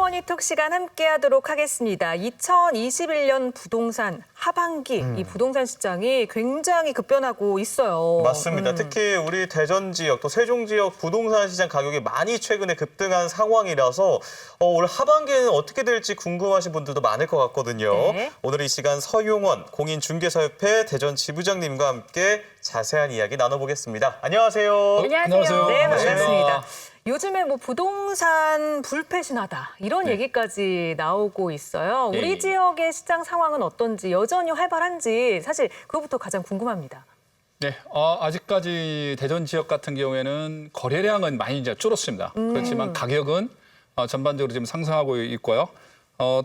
주머니톡 시간 함께하도록 하겠습니다. 2021년 부동산 하반기 이 부동산 시장이 굉장히 급변하고 있어요. 맞습니다. 특히 우리 대전 지역 또 세종 지역 부동산 시장 가격이 많이 최근에 급등한 상황이라서 올 하반기에는 어떻게 될지 궁금하신 분들도 많을 것 같거든요. 네. 오늘 이 시간 서용원 공인중개사협회 대전 지부장님과 함께 자세한 이야기 나눠보겠습니다. 안녕하세요. 안녕하세요. 네, 반갑습니다. 반갑습니다. 요즘에 뭐 부동산 불패신하다 이런 얘기까지 나오고 있어요. 우리 지역의 시장 상황은 어떤지 여전히 활발한지 사실 그거부터 가장 궁금합니다. 네, 아직까지 대전 지역 같은 경우에는 거래량은 많이 이제 줄었습니다. 그렇지만 가격은 전반적으로 지금 상승하고 있고요.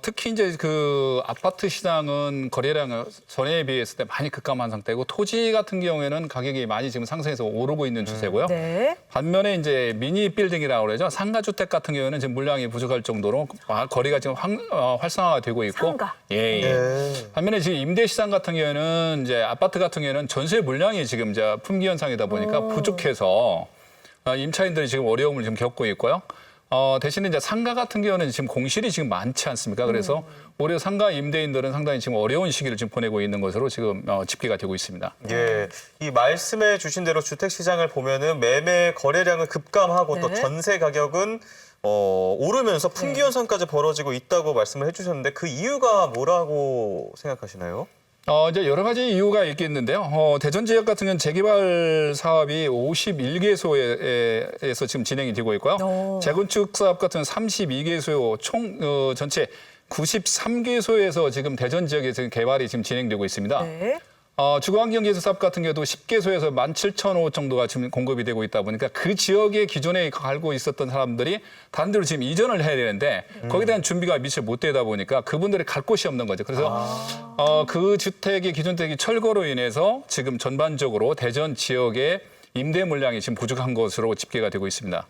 특히 이제 그 아파트 시장은 거래량 전에 비했을 때 많이 급감한 상태고 토지 같은 경우에는 가격이 많이 지금 상승해서 오르고 있는 추세고요. 네. 반면에 이제 미니 빌딩이라고 그러죠. 상가 주택 같은 경우에는 지금 물량이 부족할 정도로 거래가 지금 활성화가 되고 있고. 상가. 예. 네. 반면에 지금 임대 시장 같은 경우에는 이제 아파트 같은 경우에는 전세 물량이 지금 이제 품귀 현상이다 보니까 부족해서 임차인들이 지금 어려움을 지금 겪고 있고요. 대신에 이제 상가 같은 경우는 지금 공실이 지금 많지 않습니까? 그래서 오히려 상가 임대인들은 상당히 지금 어려운 시기를 지금 보내고 있는 것으로 지금 집계가 되고 있습니다. 예, 이 말씀해 주신 대로 주택 시장을 보면은 매매 거래량은 급감하고 또 네. 전세 가격은 오르면서 품귀 현상까지 벌어지고 있다고 말씀을 해주셨는데 그 이유가 뭐라고 생각하시나요? 이제 여러 가지 이유가 있겠는데요. 대전 지역 같은 경우는 재개발 사업이 51개소에서 지금 진행이 되고 있고요. 재건축 사업 같은 경우는 32개소, 총 전체 93개소에서 지금 대전 지역에 지금 개발이 지금 진행되고 있습니다. 네. 주거환경개선 사업 같은 경우도 10개소에서 17,000호 정도가 지금 공급이 되고 있다 보니까 그 지역에 기존에 살고 있었던 사람들이 다른 데로 지금 이전을 해야 되는데 거기에 대한 준비가 미처 못 되다 보니까 그분들이 갈 곳이 없는 거죠. 그래서 그 주택이 기존 주택이 철거로 인해서 지금 전반적으로 대전 지역의 임대 물량이 지금 부족한 것으로 집계가 되고 있습니다.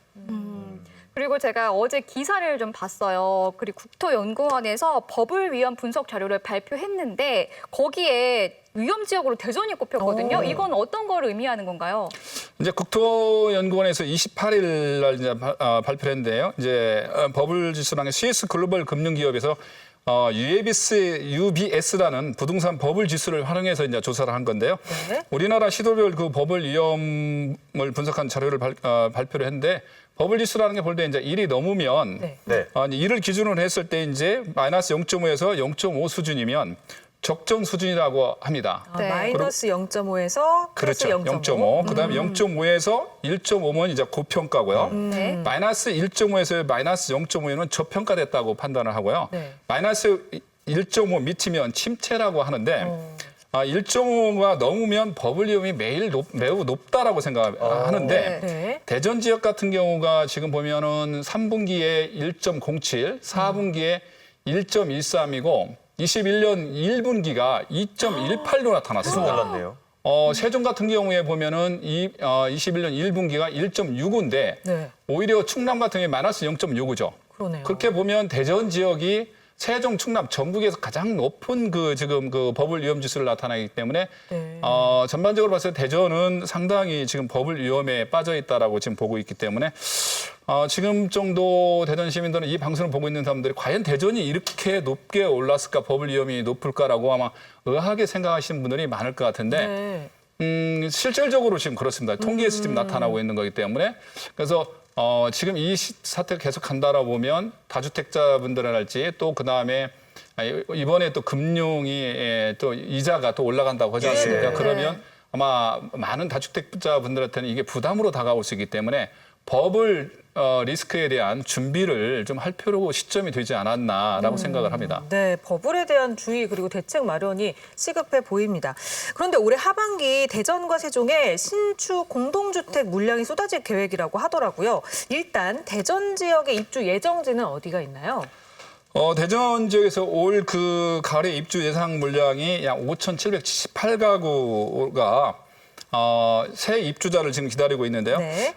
그리고 제가 어제 기사를 좀 봤어요. 그리고 국토연구원에서 버블 위험 분석 자료를 발표했는데 거기에 위험 지역으로 대전이 꼽혔거든요. 이건 어떤 걸 의미하는 건가요? 이제 국토연구원에서 28일 날 이제 발표를 했는데요. 이제 버블 지수라는 CS 글로벌 금융기업에서 UBS라는 부동산 버블 지수를 활용해서 이제 조사를 한 건데요. 네. 우리나라 시도별 그 버블 위험을 분석한 자료를 발표를 했는데 버블 지수라는 게 볼 때 이제 1이 넘으면 네. 네. 1을 기준으로 했을 때 이제 마이너스 0.5에서 0.5 수준이면 적정 수준이라고 합니다. 아, 마이너스 0.5에서 플러스 그렇죠. 0.5. 그다음에 0.5에서 1.5면 이제 고평가고요. 네. 마이너스 1.5에서 마이너스 0.5는 저평가됐다고 판단을 하고요. 네. 마이너스 1.5 밑이면 침체라고 하는데 1.5가 넘으면 버블 위험이 매우 높다라고 생각하는데 네. 대전 지역 같은 경우가 지금 보면은 3분기에 1.07, 4분기에 1.13이고 21년 1분기가 2.18로 나타났습니다. 달랐네요. 세종 같은 경우에 보면은 21년 1분기가 1.65인데 네. 오히려 충남 같은 경우에 마이너스 0.65죠. 그러네요. 그렇게 보면 대전 지역이 세종, 충남, 전국에서 가장 높은 그 지금 그 버블 위험 지수를 나타나기 때문에 네. 전반적으로 봤을 때 대전은 상당히 지금 버블 위험에 빠져 있다라고 지금 보고 있기 때문에 지금 정도 대전 시민들은 이 방송을 보고 있는 사람들이 과연 대전이 이렇게 높게 올랐을까, 버블 위험이 높을까라고 아마 의아하게 생각하시는 분들이 많을 것 같은데 실질적으로 지금 그렇습니다. 통계에서 지금 나타나고 있는 거기 때문에 그래서 지금 이 사태가 계속 간다라 보면 다주택자분들할지 또 그다음에 이번에 또 금융이 또 이자가 또 올라간다고 하지 않습니까? 네. 그러면 아마 많은 다주택자분들한테는 이게 부담으로 다가올 수 있기 때문에 버블 리스크에 대한 준비를 좀 할 필요가 시점이 되지 않았나라고 생각을 합니다. 네, 버블에 대한 주의 그리고 대책 마련이 시급해 보입니다. 그런데 올해 하반기 대전과 세종에 신축 공동주택 물량이 쏟아질 계획이라고 하더라고요. 일단 대전 지역의 입주 예정지는 어디가 있나요? 대전 지역에서 올 그 가을에 입주 예상 물량이 약 5,778가구가 새 입주자를 지금 기다리고 있는데요. 네.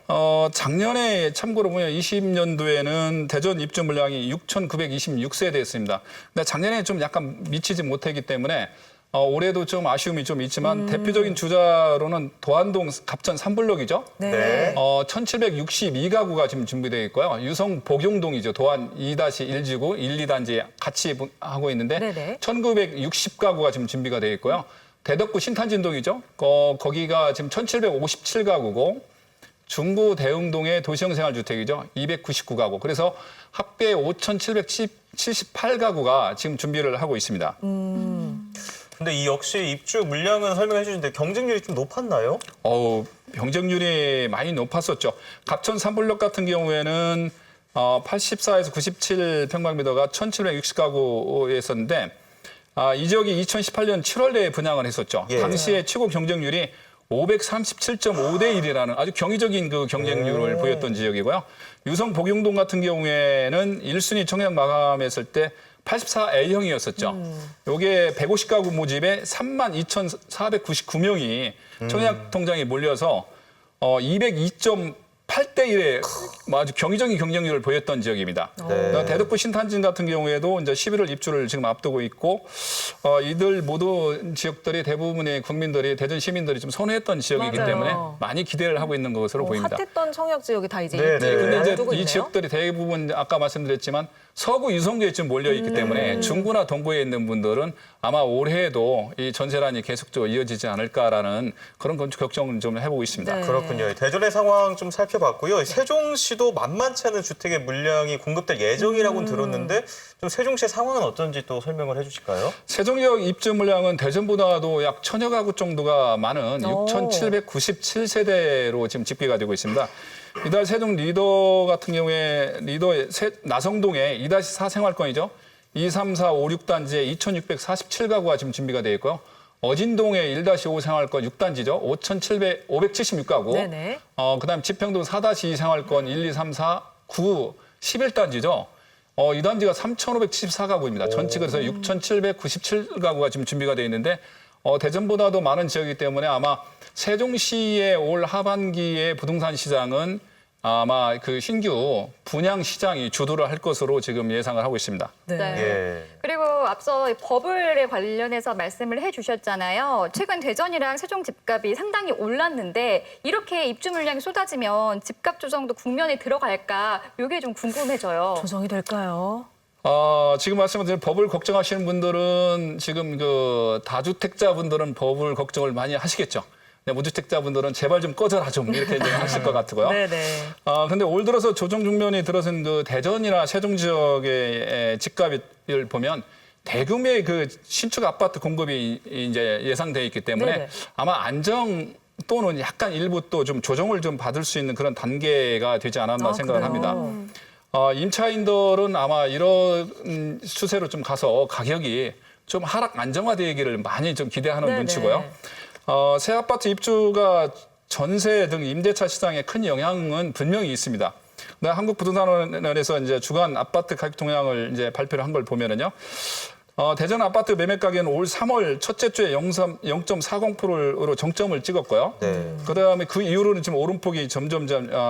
작년에 참고로 보면 20년도에는 대전 입주 물량이 6,926세대였습니다. 근데 작년에 좀 약간 미치지 못했기 때문에 올해도 좀 아쉬움이 좀 있지만 대표적인 주자로는 도안동 갑천 3블록이죠. 네. 1762가구가 지금 준비되어 있고요. 유성 복용동이죠. 도안 2-1지구 1, 2단지 같이 하고 있는데 네네. 1960가구가 지금 준비가 되어 있고요. 대덕구 신탄진동이죠. 거기가 지금 1757가구고 중구 대흥동의 도시형 생활주택이죠. 299가구. 그래서 합계 5,778가구가 지금 준비를 하고 있습니다. 근데 이 역시 입주 물량은 설명해 주시는데 경쟁률이 좀 높았나요? 경쟁률이 많이 높았었죠. 갑천 3블록 같은 경우에는 84에서 97평방미터가 1,760가구였었는데 이 지역이 2018년 7월에 분양을 했었죠. 예. 당시에 최고 경쟁률이 537.5대 1이라는 아주 경이적인 그 경쟁률을 보였던 지역이고요. 유성 복용동 같은 경우에는 1순위 청약 마감했을 때 84A형이었었죠. 요게 150가구 모집에 32,499명이 청약 통장에 몰려서 202.8대 1의 아주 경이적인 경쟁률을 보였던 지역입니다. 네. 대덕구 신탄진 같은 경우에도 이제 11월 입주를 지금 앞두고 있고 이들 모두 지역들이 대부분의 국민들이 대전 시민들이 좀 선호했던 지역이기 맞아요. 때문에 많이 기대를 하고 있는 것으로 보입니다. 핫했던 청약 지역이 다 이제 네, 입주를 네. 근데 이제 앞두고 이 있네요. 지역들이 대부분 아까 말씀드렸지만 서구 유성구에 좀 몰려 있기 때문에 중구나 동구에 있는 분들은 아마 올해에도 이 전세란이 계속적으로 이어지지 않을까라는 그런 걱정을 좀 해보고 있습니다. 네. 그렇군요. 대전의 상황 좀 살펴봤고요. 세종시도 만만치 않은 주택의 물량이 공급될 예정이라고는 들었는데 좀 세종시의 상황은 어떤지 또 설명을 해주실까요? 세종 지역 입주 물량은 대전보다도 약 1,000여 가구 정도가 많은 6,797세대로 지금 집계가 되고 있습니다. 이달 세종 리더 같은 경우에 리더의 나성동에 2-4 생활권이죠. 2, 3, 4, 5, 6단지에 2,647가구가 지금 준비가 되어 있고요. 어진동에 1-5 생활권 6단지죠. 576가구. 네네. 그다음 지평동 4-2 생활권 1, 2, 3, 4, 9, 11단지죠. 이 단지가 3,574가구입니다. 전체 그래서 6,797가구가 지금 준비가 되어 있는데 대전보다도 많은 지역이기 때문에 아마 세종시의 올 하반기의 부동산 시장은 아마 그 신규 분양 시장이 주도를 할 것으로 지금 예상을 하고 있습니다. 네. 네. 예. 그리고 앞서 버블에 관련해서 말씀을 해주셨잖아요. 최근 대전이랑 세종 집값이 상당히 올랐는데 이렇게 입주 물량이 쏟아지면 집값 조정도 국면에 들어갈까? 이게 좀 궁금해져요. 조정이 될까요? 지금 말씀드린 버블 걱정하시는 분들은 지금 그 다주택자분들은 버블 걱정을 많이 하시겠죠. 무주택자분들은 제발 좀 꺼져라 좀 이렇게 이제 하실 것 같고요. 네네. 근데 올 들어서 조정 국면이 들어선 그 대전이나 세종 지역의 집값을 보면 대규모의 그 신축 아파트 공급이 이제 예상돼 있기 때문에 네네. 아마 안정 또는 약간 일부 또 좀 조정을 좀 받을 수 있는 그런 단계가 되지 않았나 생각을 그래요? 합니다. 임차인들은 아마 이런 추세로 좀 가서 가격이 좀 하락 안정화되기를 많이 좀 기대하는 네네. 눈치고요. 새 아파트 입주가 전세 등 임대차 시장에 큰 영향은 분명히 있습니다. 한국부동산원에서 이제 주간 아파트 가격 동향을 이제 발표를 한 걸 보면은요. 대전 아파트 매매 가격은 올 3월 첫째 주에 0.40%로 정점을 찍었고요. 네. 그다음에 그 이후로는 지금 오름폭이 점점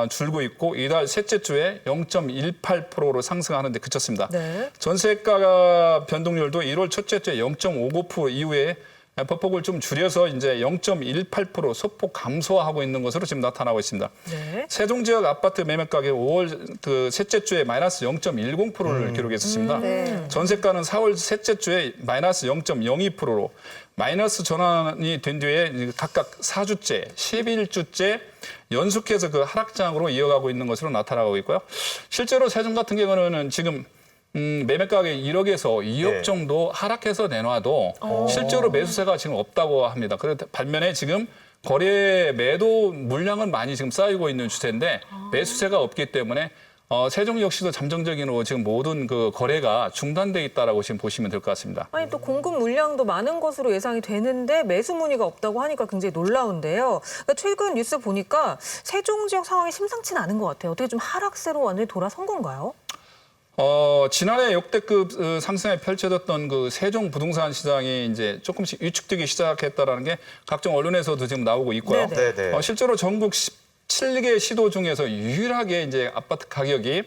줄고 있고 이달 셋째 주에 0.18%로 상승하는 데 그쳤습니다. 네. 전세가 변동률도 1월 첫째 주에 0.59% 이후에 보폭을 좀 줄여서 이제 0.18% 소폭 감소하고 있는 것으로 지금 나타나고 있습니다. 네. 세종 지역 아파트 매매 가격 5월 그 셋째 주에 마이너스 0.10%를 기록했었습니다. 네. 전세가는 4월 셋째 주에 마이너스 0.02%로 마이너스 전환이 된 뒤에 각각 4주째, 11주째 연속해서 그 하락장으로 이어가고 있는 것으로 나타나고 있고요. 실제로 세종 같은 경우는 지금 매매 가격이 1억에서 2억 네. 정도 하락해서 내놔도 실제로 매수세가 지금 없다고 합니다. 그래서 반면에 지금 거래 매도 물량은 많이 지금 쌓이고 있는 추세인데 매수세가 없기 때문에 세종 역시도 잠정적으로 지금 모든 그 거래가 중단돼 있다라고 지금 보시면 될 것 같습니다. 아니 또 공급 물량도 많은 것으로 예상이 되는데 매수 문의가 없다고 하니까 굉장히 놀라운데요. 그러니까 최근 뉴스 보니까 세종 지역 상황이 심상치는 않은 것 같아요. 어떻게 좀 하락세로 완전히 돌아선 건가요? 지난해 역대급 상승에 펼쳐졌던 그 세종 부동산 시장이 이제 조금씩 위축되기 시작했다라는 게 각종 언론에서도 지금 나오고 있고요. 네네. 네네. 실제로 전국 17개 시도 중에서 유일하게 이제 아파트 가격이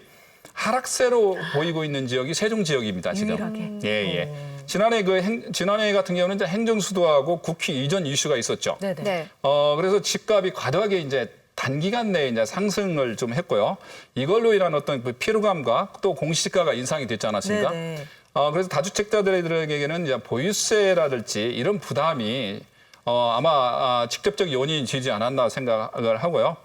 하락세로 보이고 있는 지역이 세종 지역입니다. 지금. 유일하게. 예. 지난해 같은 경우는 이제 행정수도하고 국회 이전 이슈가 있었죠. 네네. 네. 그래서 집값이 과도하게 이제 단기간 내에 이제 상승을 좀 했고요. 이걸로 인한 어떤 그 피로감과 또 공시지가가 인상이 됐지 않았습니까? 네네. 그래서 다주택자들에게는 이제 보유세라든지 이런 부담이 아마 직접적 요인이 되지 않았나 생각을 하고요.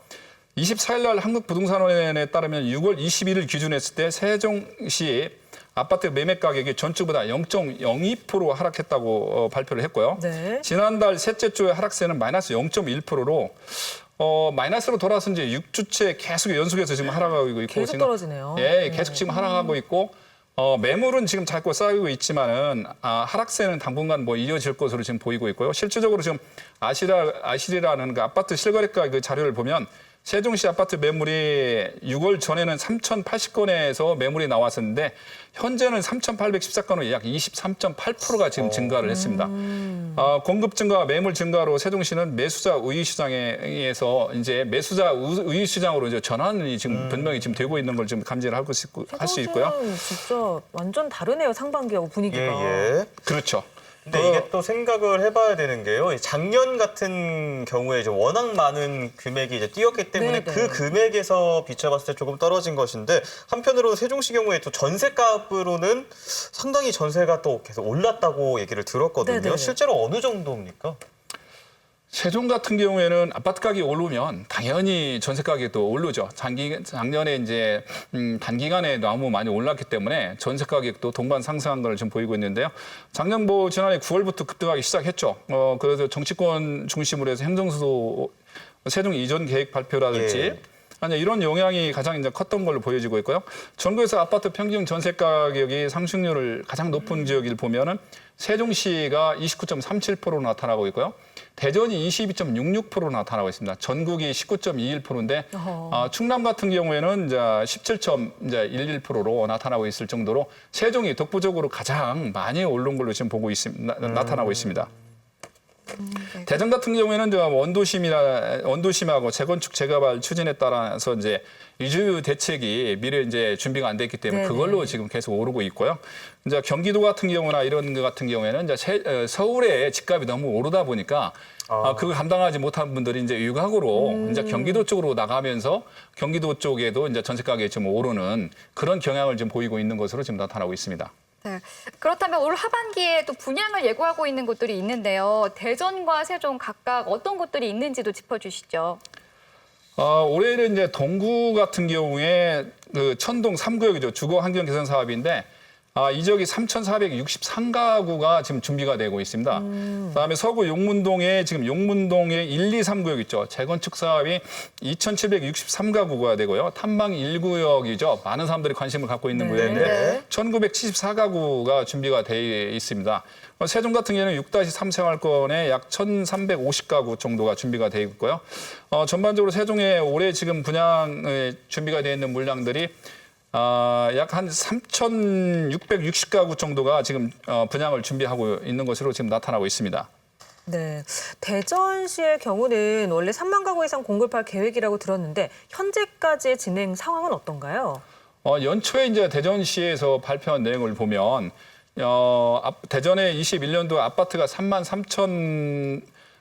24일 날 한국부동산원에 따르면 6월 21일 기준했을 때 세종시 아파트 매매 가격이 전주보다 0.02% 하락했다고 발표를 했고요. 네. 지난달 셋째 주에 하락세는 마이너스 0.1%로 마이너스로 돌아서 이제 6주째 계속 연속해서 지금 하락하고 있고 계속 지금 떨어지네요. 예, 계속 지금 하락하고 있고 매물은 지금 자꾸 쌓이고 있지만은 하락세는 당분간 뭐 이어질 것으로 지금 보이고 있고요. 실질적으로 지금 아시리라는 그 아파트 실거래가 그 자료를 보면 세종시 아파트 매물이 6월 전에는 3,080건에서 매물이 나왔었는데 현재는 3,814건으로 약 23.8%가 지금 증가를 했습니다. 공급 증가, 매물 증가로 세종시는 매수자 우위 시장에서 이제 매수자 우위 시장으로 이제 전환이 지금 분명히 지금 되고 있는 걸 지금 감지를 할 수 있고요. 세종시는 진짜 완전 다르네요. 상반기하고 분위기가. 예. 그렇죠. 근데 이게 또 생각을 해봐야 되는 게요. 작년 같은 경우에 이제 워낙 많은 금액이 이제 뛰었기 때문에 네네. 그 금액에서 비춰봤을 때 조금 떨어진 것인데 한편으로 세종시 경우에 또 전세값으로는 상당히 전세가 또 계속 올랐다고 얘기를 들었거든요. 네네네. 실제로 어느 정도입니까? 세종 같은 경우에는 아파트 가격이 오르면 당연히 전세 가격도 오르죠. 작년에 이제 단기간에 너무 많이 올랐기 때문에 전세 가격도 동반 상승한 걸 좀 보이고 있는데요. 작년 지난해 9월부터 급등하기 시작했죠. 그래서 정치권 중심으로 해서 행정수도 세종 이전 계획 발표라든지 예. 아니 이런 영향이 가장 이제 컸던 걸로 보여지고 있고요. 전국에서 아파트 평균 전세 가격이 상승률을 가장 높은 지역을 보면은 세종시가 29.37% 나타나고 있고요. 대전이 22.66% 나타나고 있습니다. 전국이 19.21%인데 충남 같은 경우에는 이제 17.11%로 나타나고 있을 정도로 세종이 독보적으로 가장 많이 오른 걸로 지금 나타나고 있습니다. 대전 같은 경우에는 이제 원도심하고 재건축 재개발 추진에 따라서 이제 이주 대책이 미래 이제 준비가 안 됐기 때문에 네네. 그걸로 지금 계속 오르고 있고요. 이제 경기도 같은 경우나 이런 것 같은 경우에는 이제 서울의 집값이 너무 오르다 보니까 그걸 감당하지 못한 분들이 이제 유곽으로 이제 경기도 쪽으로 나가면서 경기도 쪽에도 이제 전세 가격이 좀 오르는 그런 경향을 좀 보이고 있는 것으로 지금 나타나고 있습니다. 네. 그렇다면 올 하반기에 또 분양을 예고하고 있는 곳들이 있는데요. 대전과 세종 각각 어떤 곳들이 있는지도 짚어주시죠. 올해는 이제 동구 같은 경우에 그 천동 3구역이죠. 주거 환경 개선 사업인데 이 지역이 3,463가구가 지금 준비가 되고 있습니다. 그다음에 서구 용문동에 지금 용문동에 1, 2, 3구역 있죠. 재건축 사업이 2,763가구가 되고요. 탐방 1구역이죠. 많은 사람들이 관심을 갖고 있는 구역인데 네. 1,974가구가 준비가 돼 있습니다. 세종 같은 경우는 6-3 생활권에 약 1,350가구 정도가 준비가 돼 있고요. 전반적으로 세종에 올해 지금 분양에 준비가 되어 있는 물량들이 약 한 3,660가구 정도가 지금 분양을 준비하고 있는 것으로 지금 나타나고 있습니다. 네, 대전시의 경우는 원래 3만 가구 이상 공급할 계획이라고 들었는데 현재까지의 진행 상황은 어떤가요? 연초에 이제 대전시에서 발표한 내용을 보면 대전의 21년도 아파트가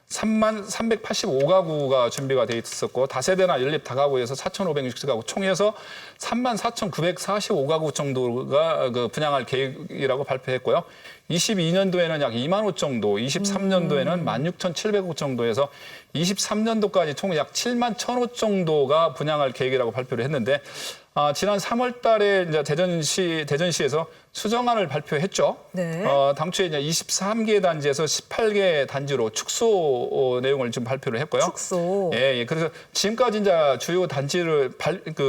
3,385가구가 준비가 돼 있었고 다세대나 연립 다가구에서 4,560가구 총해서 34,945가구 정도가 그 분양할 계획이라고 발표했고요. 22년도에는 약 2만 호 정도, 23년도에는 16,700호 정도에서 23년도까지 총 약 7만 1,000호 정도가 분양할 계획이라고 발표를 했는데 지난 3월 달에 이제 대전시에서 수정안을 발표했죠. 네. 당초에 이제 23개 단지에서 18개 단지로 축소 내용을 좀 발표를 했고요. 축소. 예. 그래서 지금까지 이제 주요 단지를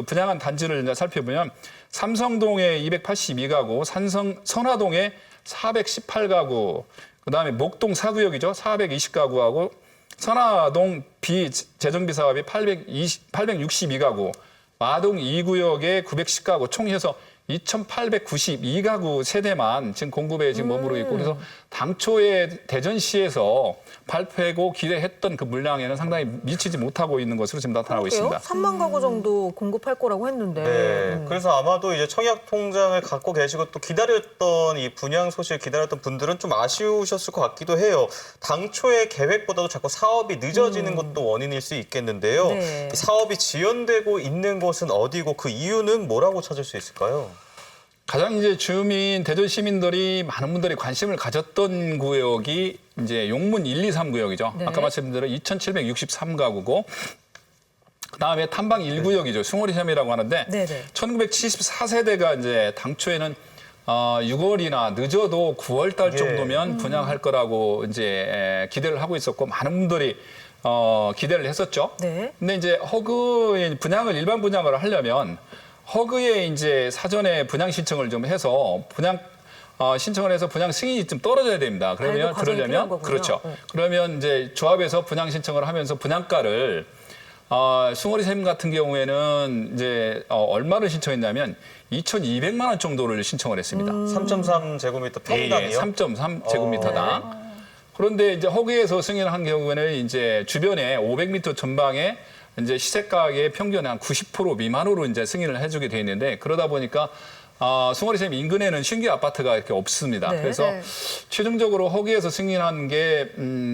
분양한 단지를 이제 살펴보면 삼성동에 282가구, 선화동에 418가구, 그다음에 목동 4구역이죠. 420가구하고 선화동 비재정비 사업이 862가구, 마동 2구역에 910가구 총 해서 2,892가구 세대만 지금 공급에 지금 머무르고 있고 그래서 당초에 대전시에서 발표하고 기대했던 그 물량에는 상당히 미치지 못하고 있는 것으로 지금 나타나고 있습니다. 3만 가구 정도 공급할 거라고 했는데. 네. 그래서 아마도 이제 청약 통장을 갖고 계시고 또 기다렸던 이 분양 소식을 기다렸던 분들은 좀 아쉬우셨을 것 같기도 해요. 당초의 계획보다도 자꾸 사업이 늦어지는 것도 원인일 수 있겠는데요. 네. 이 사업이 지연되고 있는 곳은 어디고 그 이유는 뭐라고 찾을 수 있을까요? 가장 이제 주민 대전 시민들이 많은 분들이 관심을 가졌던 구역이 이제 용문 1, 2, 3 구역이죠. 네. 아까 말씀드린 2,763가구고 그다음에 탐방 1구역이죠. 숭어리섬이라고 하는데 네네. 1974세대가 이제 당초에는 6월이나 늦어도 9월 달 예. 정도면 분양할 거라고 이제 기대를 하고 있었고 많은 분들이 기대를 했었죠. 네. 근데 이제 허그의 분양을 일반 분양을 하려면 허그에 이제 사전에 분양 신청을 좀 해서 분양 신청을 해서 분양 승인이 좀 떨어져야 됩니다. 발급 과정이 필요한 거군요. 그렇죠. 네. 그러면 이제 조합에서 분양 신청을 하면서 분양가를 숭어리샘 같은 경우에는 이제 얼마를 신청했냐면 2,200만 원 정도를 신청을 했습니다. 3.3제곱미터 평당이요? 3.3 제곱미터당. 그런데 이제 허그에서 승인한 경우에는 이제 주변에 500m 전방에 이제 시세가의 평균 한 90% 미만으로 이제 승인을 해주게 돼 있는데 그러다 보니까 숭어리샘 인근에는 신규 아파트가 이렇게 없습니다. 네. 그래서 네. 최종적으로 허그에서 승인한 게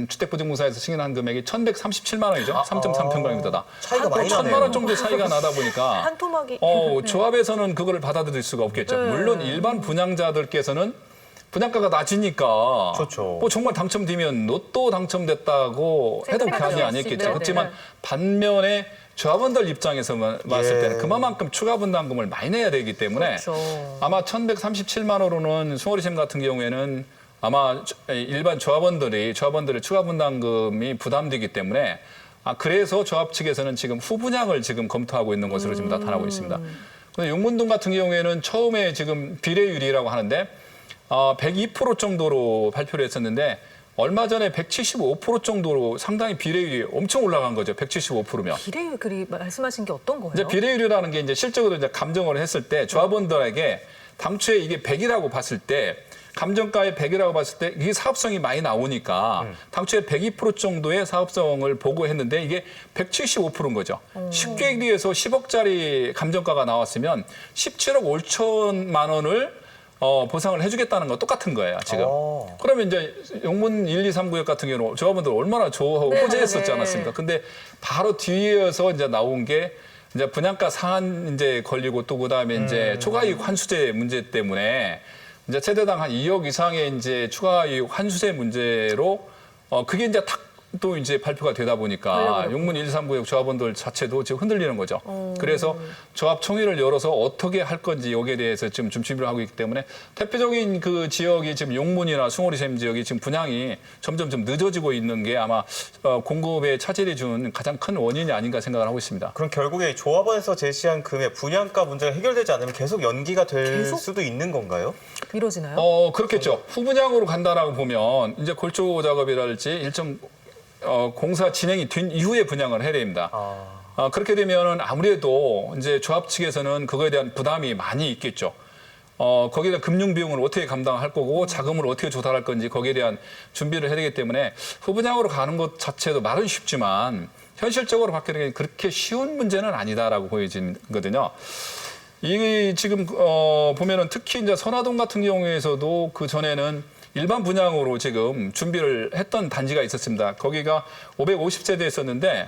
주택보증공사에서 승인한 금액이 1,137만 원이죠. 3.3평방미터다. 차이가 많이 1,000만 나네요. 원 정도 차이가 나다 보니까 한 토막이. 조합에서는 그거를 받아들일 수가 없겠죠. 네. 물론 일반 분양자들께서는 분양가가 낮으니까 좋죠. 뭐 정말 당첨되면 로또 당첨됐다고 해도 생각할 과언이 수 아니겠죠. 있겠죠. 그렇지만 네. 반면에 조합원들 입장에서 봤을 예. 때는 그만큼 추가 분담금을 많이 내야 되기 때문에 그렇죠. 아마 1,137만 원으로는 숭어리샘 같은 경우에는 아마 일반 조합원들의 추가 분담금이 부담되기 때문에 그래서 조합 측에서는 지금 후분양을 지금 검토하고 있는 것으로 지금 나타나고 있습니다. 근데 용문동 같은 경우에는 처음에 지금 비례율이라고 하는데 102% 정도로 발표를 했었는데 얼마 전에 175% 정도로 상당히 비례율이 엄청 올라간 거죠. 175%면. 비례율 그리 말씀하신 게 어떤 거예요? 이제 비례율이라는 게 이제 실적으로 이제 감정을 했을 때 조합원들에게 당초에 이게 100이라고 봤을 때 감정가에 100이라고 봤을 때 이게 사업성이 많이 나오니까 당초에 102% 정도의 사업성을 보고했는데 이게 175%인 거죠. 쉽게 얘기해서 10억짜리 감정가가 나왔으면 17억 5천만 원을 보상을 해주겠다는 거 똑같은 거예요, 지금. 그러면 이제 용문 1, 2, 3구역 같은 경우는 조합원들 얼마나 좋아하고 네, 호재했었지 네. 않았습니까? 근데 바로 뒤에서 이제 나온 게 이제 분양가 상한 이제 걸리고 또 그다음에 이제 초과이익 환수제 문제 때문에 이제 세대당 한 2억 이상의 이제 추가이익 환수제 문제로 그게 이제 탁 또 이제 발표가 되다 보니까 걸려버렸구나. 용문 1, 3구역 조합원들 자체도 지금 흔들리는 거죠. 그래서 조합 총회를 열어서 어떻게 할 건지 여기에 대해서 지금 준비를 하고 있기 때문에 대표적인 그 지역이 지금 용문이나 숭어리샘 지역이 지금 분양이 점점 좀 늦어지고 있는 게 아마 공급에 차질이 준 가장 큰 원인이 아닌가 생각을 하고 있습니다. 그럼 결국에 조합원에서 제시한 금액 분양가 문제가 해결되지 않으면 계속 연기가 될 계속? 수도 있는 건가요? 미뤄지나요? 그렇겠죠. 후분양으로 간다라고 보면 이제 골조 작업이랄지 일정 공사 진행이 된 이후에 분양을 해야 됩니다. 그렇게 되면은 아무래도 이제 조합 측에서는 그거에 대한 부담이 많이 있겠죠. 거기에 대한 금융 비용을 어떻게 감당할 거고 자금을 어떻게 조달할 건지 거기에 대한 준비를 해야 되기 때문에 후분양으로 가는 것 자체도 말은 쉽지만 현실적으로 바뀌는 게 그렇게 쉬운 문제는 아니다라고 보여지거든요. 이 지금 보면은 특히 이제 선화동 같은 경우에서도 그 전에는 일반 분양으로 지금 준비를 했던 단지가 있었습니다. 거기가 550세대였었는데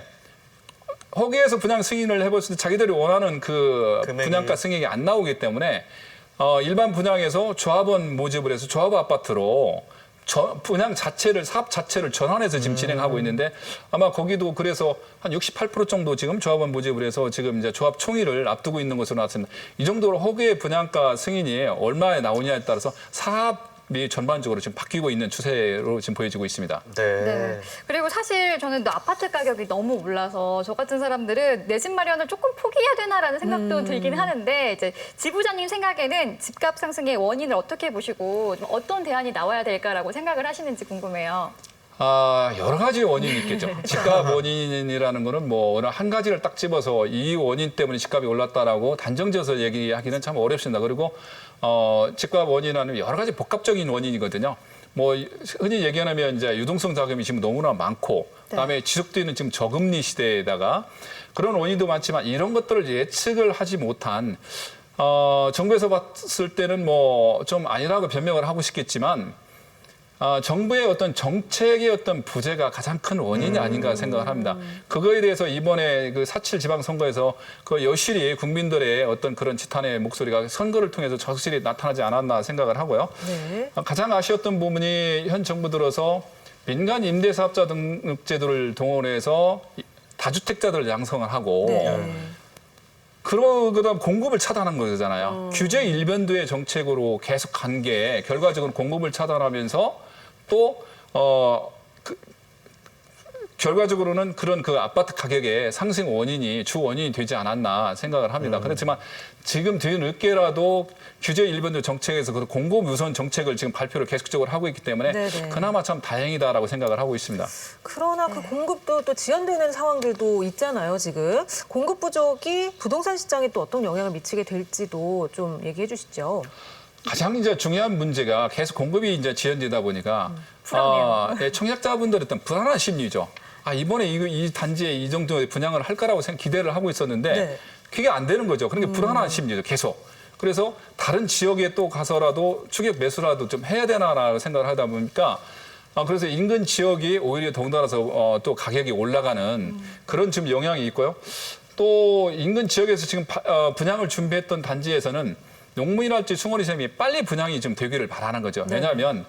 거기에서 분양 승인을 해봤을 때 자기들이 원하는 그 금액이. 분양가 승인이 안 나오기 때문에 일반 분양에서 조합원 모집을 해서 조합 아파트로 분양 자체를 사업 자체를 전환해서 지금 진행하고 있는데 아마 거기도 그래서 한 68% 정도 지금 조합원 모집을 해서 지금 이제 조합 총의를 앞두고 있는 것으로 나왔습니다. 이 정도로 허그의 분양가 승인이 얼마에 나오냐에 따라서 사업이 전반적으로 지금 바뀌고 있는 추세로 지금 보여지고 있습니다. 네. 그리고 사실 저는 또 아파트 가격이 너무 올라서 저 같은 사람들은 내 집 마련을 조금 포기해야 되나라는 생각도 들긴 하는데 이제 지부장님 생각에는 집값 상승의 원인을 어떻게 보시고 좀 어떤 대안이 나와야 될까라고 생각을 하시는지 궁금해요. 여러 가지 원인이 있겠죠. 집값 원인이라는 거는 뭐 어느 한 가지를 딱 집어서 이 원인 때문에 집값이 올랐다라고 단정지어서 얘기하기는 참 어렵습니다. 그리고 집값 원인은 여러 가지 복합적인 원인이거든요. 뭐 흔히 얘기하면 이제 유동성 자금이 지금 너무나 많고 그다음에 지속되는 지금 저금리 시대에다가 그런 원인도 많지만 이런 것들을 예측을 하지 못한 정부에서 봤을 때는 뭐 좀 아니라고 변명을 하고 싶겠지만 정부의 어떤 정책의 어떤 부재가 가장 큰 원인이 아닌가 생각을 합니다. 그거에 대해서 이번에 그 4.7 지방선거에서 그 여실히 국민들의 어떤 그런 지탄의 목소리가 선거를 통해서 적실히 나타나지 않았나 생각을 하고요. 네. 가장 아쉬웠던 부분이 현 정부 들어서 민간 임대사업자 등록제도를 동원해서 다주택자들을 양성을 하고 네. 그다음 공급을 차단한 거잖아요. 규제 일변도의 정책으로 계속 간 게 결과적으로 공급을 차단하면서 또 결과적으로는 그런 그 아파트 가격의 상승 원인이 주 원인이 되지 않았나 생각을 합니다. 그렇지만 지금 뒤늦게라도 규제 일변도 정책에서 그 공급 우선 정책을 지금 발표를 계속적으로 하고 있기 때문에 네네. 그나마 참 다행이다라고 생각을 하고 있습니다. 그러나 그 공급도 또 지연되는 상황들도 있잖아요, 지금. 공급 부족이 부동산 시장에 또 어떤 영향을 미치게 될지도 좀 얘기해 주시죠. 가장 이제 중요한 문제가 계속 공급이 이제 지연되다 보니까 불안해요. 청약자분들의 어떤 불안한 심리죠. 이번에 이 단지에 이 정도의 분양을 할 거라고 기대를 하고 있었는데 네. 그게 안 되는 거죠. 그러니까 불안한 심리죠, 계속. 그래서 다른 지역에 또 가서라도 추격 매수라도 좀 해야 되나라고 생각을 하다 보니까 그래서 인근 지역이 오히려 더군다나서 또 가격이 올라가는 그런 지금 영향이 있고요. 또 인근 지역에서 지금 분양을 준비했던 단지에서는 농민할지 숭어리샘이 빨리 분양이 좀 되기를 바라는 거죠. 왜냐하면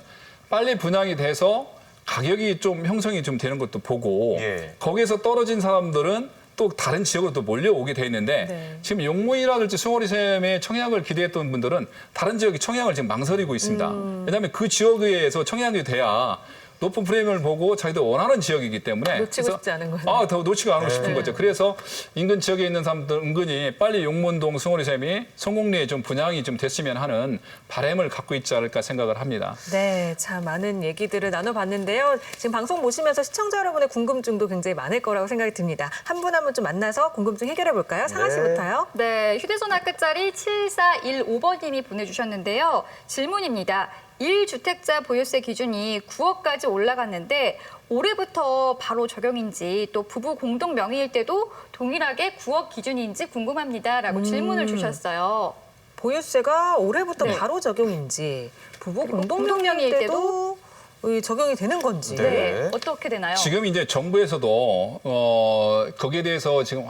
빨리 분양이 돼서 가격이 좀 형성이 좀 되는 것도 보고 예. 거기에서 떨어진 사람들은 또 다른 지역으로 또 몰려오게 돼 있는데 네. 지금 용무이라든지 숭어리샘의 청약을 기대했던 분들은 다른 지역의 청약을 지금 망설이고 있습니다. 왜냐하면 그 지역에서 청약이 돼야 높은 프리미엄을 보고 자기들 원하는 지역이기 때문에 놓치고 싶지 않은 거죠. 더 놓치고 않고 싶은 거죠. 그래서 인근 지역에 있는 사람들 은근히 빨리 용문동 숭어리샘이 성공리에 좀 분양이 좀 됐으면 하는 바람을 갖고 있지 않을까 생각을 합니다. 네, 참 많은 얘기들을 나눠봤는데요. 지금 방송 보시면서 시청자 여러분의 궁금증도 굉장히 많을 거라고 생각이 듭니다. 한 분 한 분 좀 만나서 궁금증 해결해 볼까요? 상아 씨부터요. 네, 휴대전화 끝자리 7415번님이 보내주셨는데요. 질문입니다. 1주택자 보유세 기준이 9억까지 올라갔는데 올해부터 바로 적용인지 또 부부 공동 명의일 때도 동일하게 9억 기준인지 궁금합니다라고 질문을 주셨어요. 보유세가 올해부터 네. 바로 적용인지 부부 그리고 공동명의일 때도 적용이 되는 건지. 네. 어떻게 되나요? 지금 이제 정부에서도 거기에 대해서 지금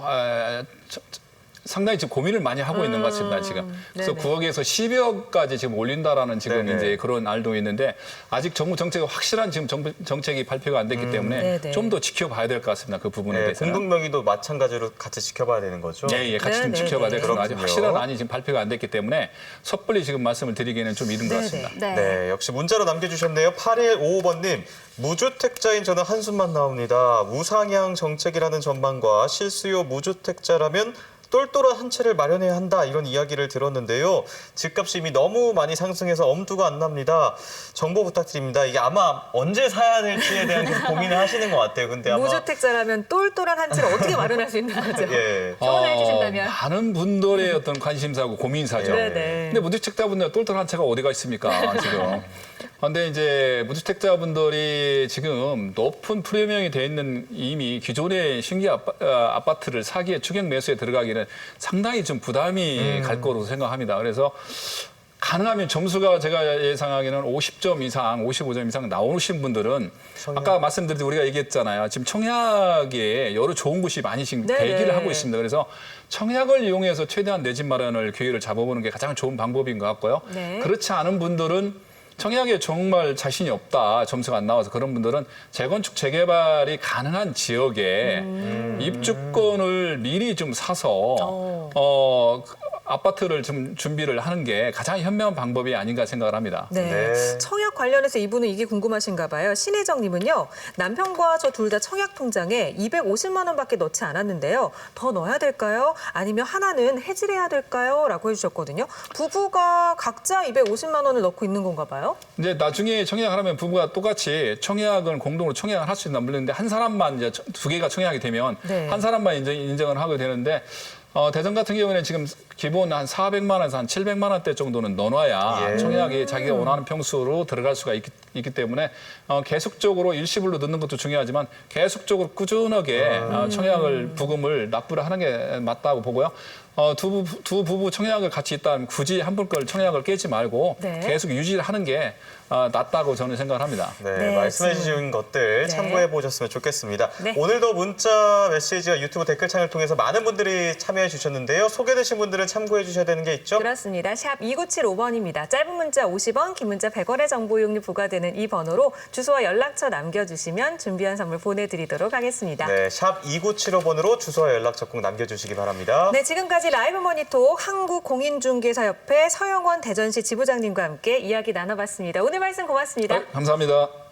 상당히 지금 고민을 많이 하고 있는 것 같습니다, 지금. 그래서 네네. 9억에서 12억까지 지금 올린다라는 지금 네네. 이제 그런 알도 있는데 아직 정부 정책이 확실한 지금 정부 정책이 발표가 안 됐기 때문에 네네. 좀 더 지켜봐야 될 것 같습니다, 그 부분에 네, 대해서는. 공동명의도 마찬가지로 같이 지켜봐야 되는 거죠. 예, 같이 좀 네네. 지켜봐야 될 것 같아요. 아직 그렇군요. 확실한 안이 지금 발표가 안 됐기 때문에 섣불리 지금 말씀을 드리기에는 좀 이른 것 네네. 같습니다. 네. 네, 역시 문자로 남겨주셨네요. 8155번님, 무주택자인 저는 한숨만 나옵니다. 우상향 정책이라는 전망과 실수요 무주택자라면 똘똘한 한 채를 마련해야 한다 이런 이야기를 들었는데요. 집값이 이미 너무 많이 상승해서 엄두가 안 납니다. 정보 부탁드립니다. 이게 아마 언제 사야 될지에 대한 계속 고민을 하시는 것 같아요. 근데 아마 무주택자라면 똘똘한 한 채를 어떻게 마련할 수 있는 거죠? 예. 조언을 해주신다면. 많은 분들의 어떤 관심사고 고민사죠. 네네. 근데 무주택자분들 똘똘한 한 채가 어디가 있습니까, 지금. 근데 이제 무주택자분들이 지금 높은 프리미엄이 돼 있는 이미 기존의 신규 아파트를 사기에 추격 매수에 들어가기는 상당히 좀 부담이 갈 거로 생각합니다. 그래서 가능하면 점수가 제가 예상하기에는 50점 이상, 55점 이상 나오신 분들은 아까 말씀드린 우리가 얘기했잖아요. 지금 청약에 여러 좋은 곳이 많이 지금 네네. 대기를 하고 있습니다. 그래서 청약을 이용해서 최대한 내 집 마련을 계획을 잡아보는 게 가장 좋은 방법인 것 같고요. 네. 그렇지 않은 분들은 청약에 정말 자신이 없다, 점수가 안 나와서 그런 분들은 재건축, 재개발이 가능한 지역에 입주권을 미리 좀 사서 아파트를 좀 준비를 하는 게 가장 현명한 방법이 아닌가 생각을 합니다. 네. 네. 청약 관련해서 이분은 이게 궁금하신가 봐요. 신혜정님은요. 남편과 저 둘 다 청약 통장에 250만 원밖에 넣지 않았는데요. 더 넣어야 될까요? 아니면 하나는 해지해야 될까요? 라고 해주셨거든요. 부부가 각자 250만 원을 넣고 있는 건가 봐요. 이제 나중에 청약을 하면 부부가 똑같이 청약을 공동으로 청약을 할 수 있나 물는데 한 사람만 이제 두 개가 청약이 되면 네. 한 사람만 인정을 하게 되는데 대전 같은 경우에는 지금 기본 한 400만 원에서 한 700만 원대 정도는 넣어놔야 예. 청약이 자기가 원하는 평수로 들어갈 수가 있기 때문에 계속적으로 일시불로 넣는 것도 중요하지만 계속적으로 꾸준하게 청약을 부금을 납부를 하는 게 맞다고 보고요. 두 부부 청약을 같이 있다면 굳이 한 분 걸 청약을 깨지 말고 네. 계속 유지를 하는 게 낫다고 저는 생각을 합니다. 네, 네, 말씀해 주신 것들 네. 참고해 보셨으면 좋겠습니다. 네. 오늘도 문자 메시지와 유튜브 댓글창을 통해서 많은 분들이 참여해 주셨는데요. 소개되신 분들은 참고해 주셔야 되는 게 있죠? 그렇습니다. 샵 2975번입니다. 짧은 문자 50원, 긴 문자 100원의 정보 이용료 부과되는 이 번호로 주소와 연락처 남겨주시면 준비한 선물 보내드리도록 하겠습니다. 네, 샵 2975번으로 주소와 연락처 꼭 남겨주시기 바랍니다. 네, 지금까지 라이브 머니톡 한국공인중개사협회 서영원 대전시 지부장님과 함께 이야기 나눠봤습니다. 오늘 말씀 고맙습니다. 감사합니다.